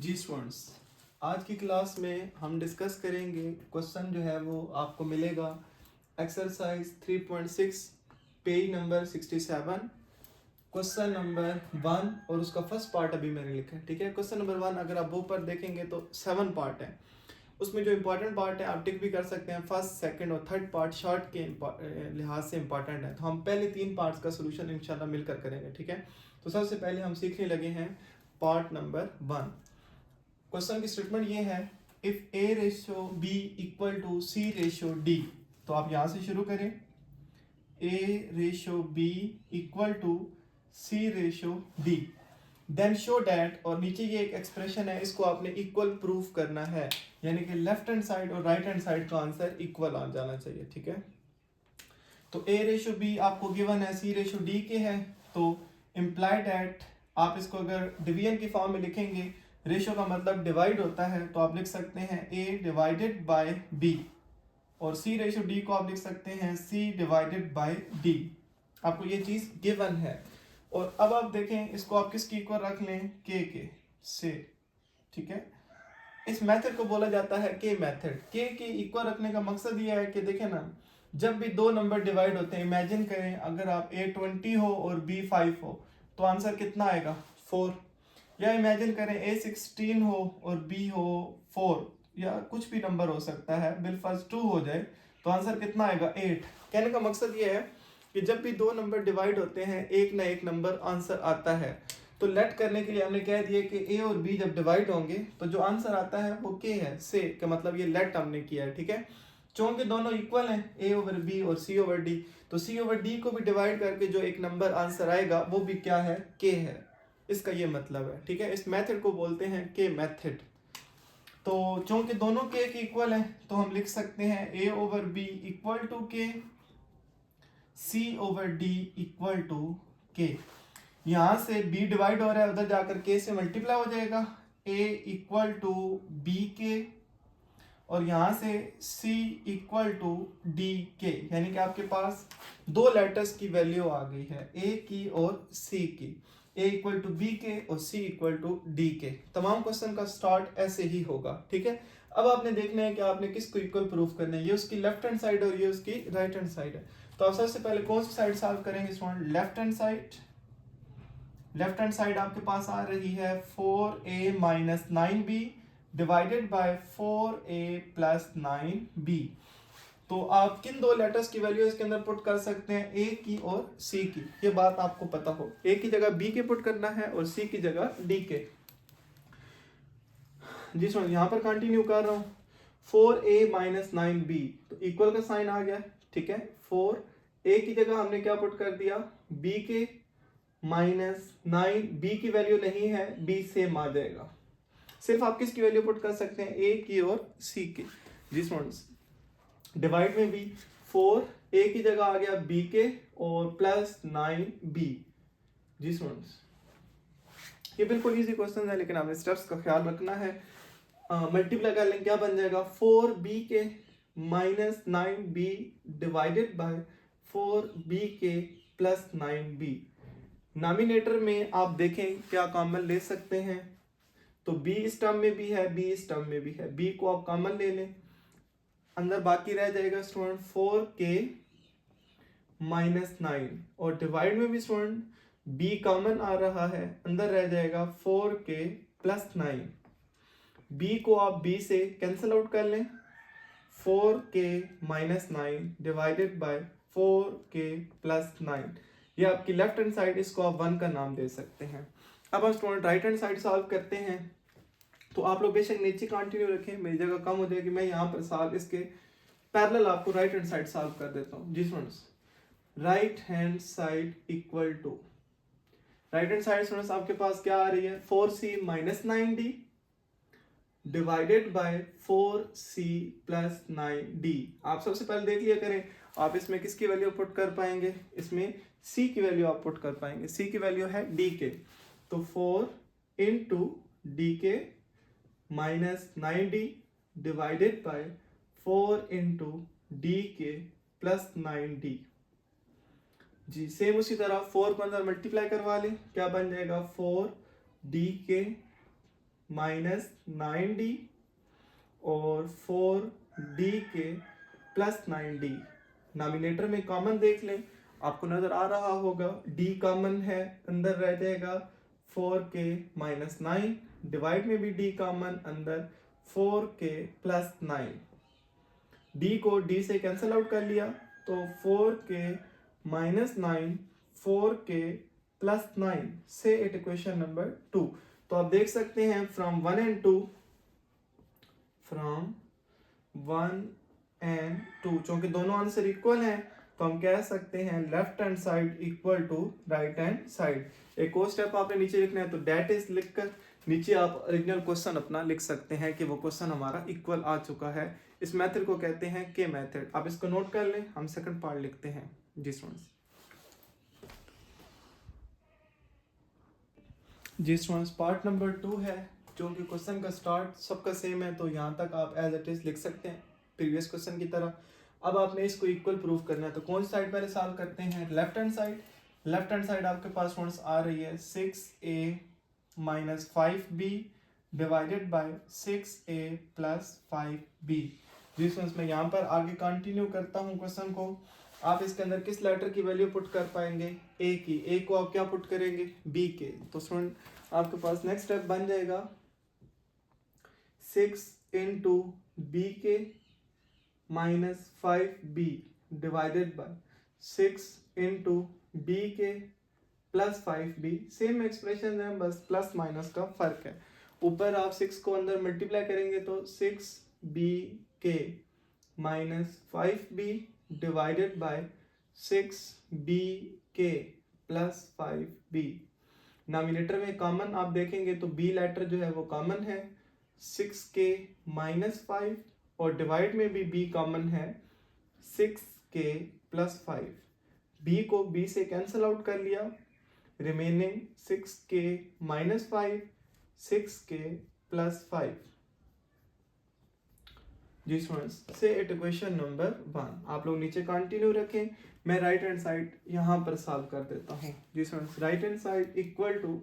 जी students, आज की class में हम डिस्कस करेंगे क्वेश्चन जो है वो आपको मिलेगा exercise 3.6 page number 67 question number 1 और उसका फर्स्ट पार्ट अभी मैंने लिखा है। ठीक है, क्वेश्चन नंबर 1 अगर आप बुक पर देखेंगे तो 7 पार्ट है। उसमें जो इंपॉर्टेंट पार्ट है आप टिक भी कर सकते हैं। फर्स्ट, सेकंड और थर्ड पार्ट शॉर्ट के लिहाज से इंपॉर्टेंट है, तो हम पहले 3 पार्ट्स का सोल्यूशन इंशाल्लाह मिलकर करेंगे। ठीक है, तो सबसे पहले हम सीखने लगे हैं पार्ट नंबर 1। क्वेश्चन की स्टेटमेंट ये है, if A ratio B equal to C ratio D. तो आप यहां से शुरू करें, A ratio B equal to C ratio D, then show that, और नीचे ये एक एक्सप्रेशन है, इसको आपने इक्वल प्रूफ करना है, यानी कि लेफ्ट हैंड साइड और राइट हैंड साइड का आंसर इक्वल आ जाना चाहिए। ठीक है, तो ए रेशियो बी आपको गिवन है, सी रेशियो डी के है, तो इम्प्लाई डैट आप इसको अगर डिवीजन की फॉर्म में लिखेंगे, रेशियो का मतलब डिवाइड होता है, तो आप लिख सकते हैं ए डिवाइडेड बाय बी, और सी रेशियो डी को आप लिख सकते हैं सी डिवाइडेड बाय डी। आपको ये चीज गिवन है। और अब आप देखें, इसको आप किसकी इक्वल रख लें, के से। ठीक है, इस मेथड को बोला जाता है के मेथड। के इक्वल रखने का मकसद ये है कि देखें ना, जब भी दो नंबर डिवाइड होते हैं, इमेजिन करें अगर आप A20 हो और B5 हो, तो आंसर कितना आएगा, 4। या इमेजिन करें A16 हो और B हो 4, या कुछ भी नंबर हो सकता है, बिलफर्ज 2 हो जाए, तो आंसर कितना आएगा, 8। कहने का मकसद ये है कि जब भी दो नंबर डिवाइड होते हैं, एक ना एक नंबर आंसर आता है। तो लेट करने के लिए हमने कह दिया कि ए और बी जब डिवाइड होंगे तो जो आंसर आता है वो के है, से का मतलब ये लेट हमने किया है। ठीक है, चूंकि दोनों इक्वल हैं, ए ओवर बी और सी ओवर डी, तो सी ओवर डी को भी डिवाइड करके जो एक नंबर आंसर आएगा वो भी क्या है, के है। इसका ये मतलब है। ठीक है, इस मेथड को बोलते हैं के मेथड। तो चूंकि दोनों के इक्वल है, तो हम लिख सकते हैं ए ओवर बी इक्वल टू के, सी ओवर डी इक्वल टू के। यहां से b डिवाइड हो रहा है, उधर जाकर k से मल्टीप्लाई हो जाएगा, a इक्वल टू बी के, और यहां से c इक्वल टू डी के, यानी कि आपके पास दो लेटर्स की वैल्यू आ गई है, a की और c की। a इक्वल टू बी के और c इक्वल टू डी के। तमाम क्वेश्चन का स्टार्ट ऐसे ही होगा। ठीक है, अब आपने देखना है कि आपने किसको इक्वल प्रूफ करना है, ये उसकी लेफ्ट हैंड साइड और ये उसकी राइट हैंड साइड है। तो आप सबसे पहले कौन सी साइड सॉल्व करेंगे student, left hand side. Left hand side आपके पास आ रही है 4a minus 9b divided by 4a plus 9b। तो आप किन दो लेटर्स की वैल्यू इसके अंदर पुट कर सकते हैं, a की और c की। ये बात आपको पता हो, a की जगह b के पुट करना है और c की जगह d के। जी सुनो, यहां पर कंटिन्यू कर रहा हूं, 4a माइनस 9b, तो इक्वल का साइन आ गया। ठीक है, 4a की जगह हमने क्या पुट कर दिया, b के माइनस 9, बी की वैल्यू नहीं है, बी सेम आ जाएगा। सिर्फ आप किसकी वैल्यू पुट कर सकते हैं, ए की और सी की। जी स्टूडेंट्स, डिवाइड में भी 4 ए की जगह आ गया बी के और प्लस 9 बी। जी स्टूडेंट्स, ये बिल्कुल इजी क्वेश्चन है, लेकिन आपने स्टेप्स का ख्याल रखना है। मल्टीप्लाई कर लें, क्या बन जाएगा, 4 बी के minus 9 B divided by 4 B के प्लस 9 बी। नॉमिनेटर में आप देखें क्या कॉमन ले सकते हैं, तो b इस टर्म में भी है, b इस टर्म में भी है, b को आप कॉमन ले लें, अंदर बाकी रह जाएगा स्टूडेंट 4k माइनस 9, और डिवाइड में भी स्टूडेंट b कॉमन आ रहा है, अंदर रह जाएगा 4k प्लस 9। b को आप b से कैंसिल आउट कर लें, 4k minus 9 divided by 4k plus 9। ये आपकी लेफ्ट हैंड साइड, इसको आप 1 का नाम दे सकते हैं। अब हम student right hand side solve करते हैं, तो आप लोग बेशक नीचे कंटिन्यू रखें, मेरी जगह कम हो जाएगी, मैं यहाँ पर सॉल्व इसके पैरेलल आपको राइट हैंड साइड सॉल्व कर देता हूँ। जी students, right hand side equal to, right hand side students आपके पास क्या आ रही है, 4c minus 9d divided by 4c plus 9d। आप सबसे पहले देख लिया करें, आप इसमें किसकी वैल्यू पुट कर पाएंगे, इसमें c की वैल्यू आप पुट कर पाएंगे, c की वैल्यू है d के, तो 4 इंटू डी के minus 9d divided by 4 into D के प्लस 9d। जी सेम उसी तरह 4 को अंदर मल्टीप्लाई करवा लें, क्या बन जाएगा, 4 डी के माइनस 9d और 4d के प्लस 9d। नॉमिनेटर में कॉमन देख लें, आपको नजर आ रहा होगा d कॉमन है, अंदर रह जाएगा 4k माइनस 9, डिवाइड में भी d कॉमन, अंदर 4k प्लस 9। d को d से कैंसिल आउट कर लिया तो 4k माइनस 9 4k प्लस 9 से इट इक्वेशन नंबर 2। तो आप देख सकते हैं फ्रॉम 1 एंड 2, फ्रॉम 1 एंड 2, चूंकि दोनों आंसर इक्वल हैं तो हम कह सकते हैं left hand side equal to right hand side. एक और स्टेप आपने नीचे लिखना है, तो डेट इज लिखकर नीचे आप ओरिजिनल क्वेश्चन अपना लिख सकते हैं कि वो क्वेश्चन हमारा इक्वल आ चुका है। इस मेथड को कहते हैं के मेथड। आप इसको नोट कर लें, हम सेकंड पार्ट लिखते हैं। जी स्टूडेंट्स, पार्ट नंबर 2 है, जो कि क्वेश्चन का स्टार्ट सबका सेम है, तो यहाँ तक आप एज इट इज लिख सकते हैं प्रीवियस क्वेश्चन की तरह। अब आपने इसको इक्वल प्रूफ करना है, तो कौन सी साइड पहले सॉल्व करते हैं? Left hand side. Left hand side आपके पास स्टूडेंट्स आ रही है 6a minus 5b divided by 6a plus 5b। जी स्टूडेंट्स, मैं यहाँ पर आगे कंटिन्यू करता हूँ क्वेश्चन को। आप इसके अंदर किस लेटर की वैल्यू पुट कर पाएंगे? ए की। ए को आप क्या पुट करेंगे? बी के। तो स्टूडेंट आपके पास नेक्स्ट स्टेप बन जाएगा 6 इंटू बी के minus 5b divided by 6 into B के प्लस 5b। सेम एक्सप्रेशन है, बस प्लस माइनस का फर्क है। ऊपर आप 6 को अंदर मल्टीप्लाई करेंगे तो 6b के minus 5b divided bye 6b के प्लस 5b। नॉमिनेटर में कॉमन आप देखेंगे तो b लेटर जो है वो कॉमन है, 6k माइनस 5, और डिवाइड में भी b कॉमन है, 6k प्लस 5। b को b से कैंसिल आउट कर लिया, remaining 6k minus 5, 6k plus 5। जी स्टूडेंट्स, से इट इक्वेशन नंबर 1। आप लोग नीचे कंटिन्यू रखें, मैं राइट हैंड साइड यहां पर सॉल्व कर देता हूं। जी students, right hand side equal to,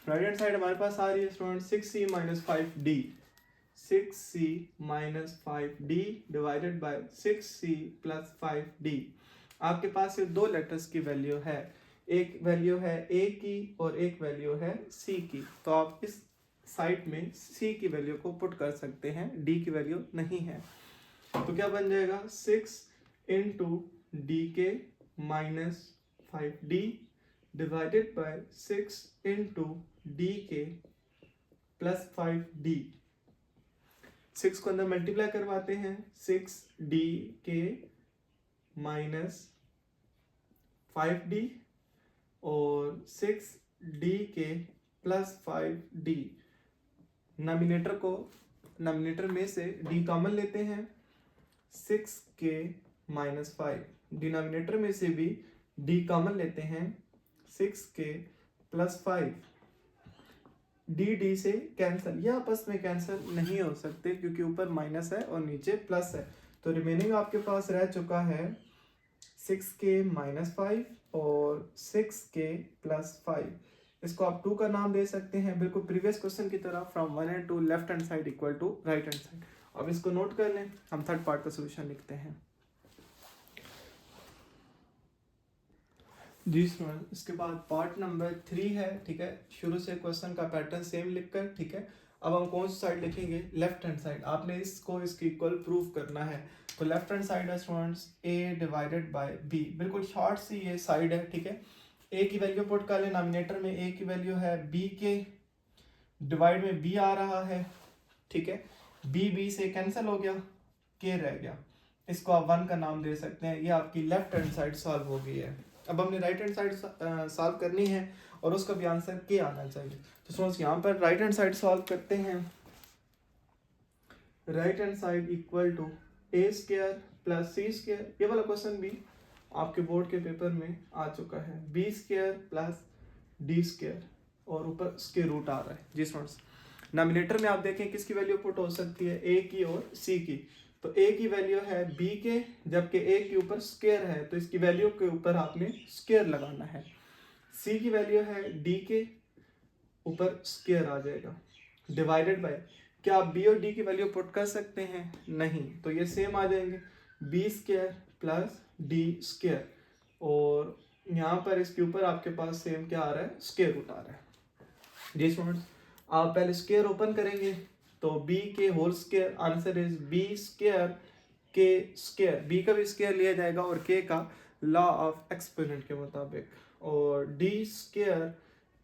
right hand side हमारे पास आ रही है students 6c minus 5d, 6c minus 5d divided by 6c plus 5d। आपके पास ये दो लेटर्स की वैल्यू है, एक वैल्यू है a की और एक वैल्यू है c की। तो आप इस साइड में c की वैल्यू को पुट कर सकते हैं, d की वैल्यू नहीं है। तो क्या बन जाएगा? 6 इंटू डी के minus 5d divided by 6 into D के प्लस 5d। 6 को अंदर मल्टीप्लाई करवाते हैं, 6d के माइनस 5d और 6d के प्लस 5d। नॉमिनेटर में से d कॉमन लेते हैं, 6k माइनस 5। डिनोमिनेटर में से भी d कॉमन लेते हैं, 6k प्लस 5। d से कैंसिल, ये आपस में कैंसिल नहीं हो सकते क्योंकि ऊपर माइनस है और नीचे प्लस है। तो रिमेनिंग आपके पास रह चुका है 6k माइनस 5 और 6k प्लस 5। इसको आप 2 का नाम दे सकते हैं, बिल्कुल प्रीवियस क्वेश्चन की तरह, from 1 and 2 left hand side equal to right hand side. अब इसको नोट कर लें, हम थर्ड पार्ट का सोल्यूशन लिखते हैं। जी स्टूडेंट, इसके बाद पार्ट नंबर 3 है, ठीक है। शुरू से क्वेश्चन का पैटर्न सेम लिखकर, ठीक है। अब हम कौन सी साइड लिखेंगे? Left hand side. आपने इसको इसकी इक्वल प्रूफ करना है। तो लेफ्ट हैंड साइड है students a divided by b, बिल्कुल शॉर्ट सी ये साइड है, ठीक है। a की वैल्यू पुट कर ले, नॉमिनेटर में a की वैल्यू है b के, डिवाइड में b आ रहा है, ठीक है। b से कैंसिल हो गया, k रह गया। इसको आप 1 का नाम दे सकते हैं। ये आपकी लेफ्ट हैंड साइड सॉल्व हो गई है। अब हमने राइट हैंड साइड सॉल्व करनी है और उसका भी आंसर के आना चाहिए। तो सोच यहाँ पर राइट हैंड साइड सॉल्व करते हैं। Right hand side equal to a square plus c square. ये वाला क्वेश्चन भी आपके बोर्ड के पेपर में आ चुका है, b square plus d square और ऊपर उसके रूट आ रहा है। जी स्टूडेंट्स, नॉमिनेटर में आप देखें किसकी वैल्यू पुट हो सकती है? a की और c की। तो a की वैल्यू है b के, जबकि a के ऊपर स्क्वायर है तो इसकी वैल्यू के ऊपर आपने स्क्वायर लगाना है। c की वैल्यू है d के, ऊपर स्क्वायर आ जाएगा, डिवाइडेड बाय, क्या आप बी और डी की वैल्यू पुट कर सकते हैं? नहीं, तो ये सेम आ जाएंगे, B square plus D square, और यहाँ पर इसके ऊपर आपके पास सेम क्या आ रहा है, स्क्वायर रूट आ रहा है। जी स्टूडेंट्स, आप पहले स्क्वायर ओपन करेंगे तो b के whole square, answer is b square के स्क्वायर, b का भी स्क्वायर लिया जाएगा और k का लॉ ऑफ एक्सपोनेंट के मुताबिक, और d स्क्वायर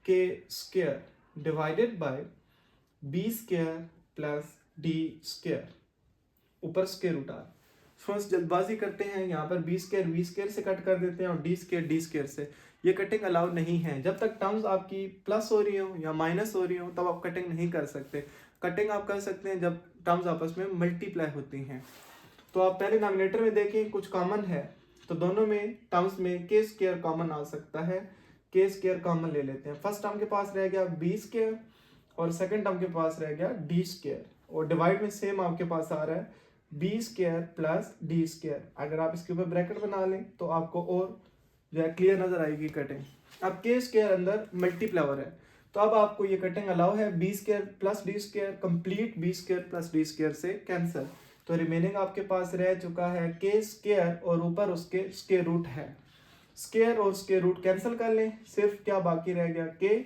के square divided by b square plus d square, ऊपर स्क्वायर रूट आ। फर्स्ट जल्दबाजी करते हैं, यहाँ पर b स्क्वायर से कट कर देते हैं और d स्क्वायर से। ये कटिंग अलाउड नहीं है, जब तक टर्म्स आपकी प्लस हो रही हो या माइनस हो रही हो तब आप कटिंग नहीं कर सकते। कटिंग आप कर सकते हैं जब टर्म्स आपस में मल्टीप्लाई होती हैं। तो आप पहले नॉमिनेटर में देखें, कुछ कॉमन है तो दोनों में टर्म्स में के स्क्वायर कॉमन आ सकता है, के स्क्वायर कॉमन ले लेते हैं। फर्स्ट टर्म के पास रह गया बी स्क्वायर और सेकंड टर्म के पास रह गया डी स्क्वायर, और डिवाइड में सेम आपके पास आ रहा है B square plus D square. अगर आप इसके ऊपर ब्रैकेट बना लें तो आपको और जो है क्लियर नजर आएगी कटिंग। अब के स्क्वायर अंदर मल्टीप्लावर है तो अब आपको ये कटिंग अलाउ है, B square plus D square complete B square plus D square से कैंसिल, तो रिमेनिंग आपके पास रह चुका है के स्क्वायर और ऊपर उसके स्क्वायर रूट है। स्क्वायर और स्क्वायर रूट कैंसिल कर लें, सिर्फ क्या बाकी रह गया के,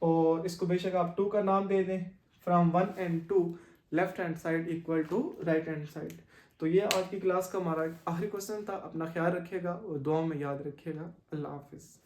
और इसको बेशक आप 2 का नाम दे दें, from 1 and 2 left hand side equal to right hand side. तो ये आज की क्लास का हमारा आखिरी क्वेश्चन था। अपना ख्याल रखिएगा और दुआ में याद रखिएगा। अल्लाह हाफिज़।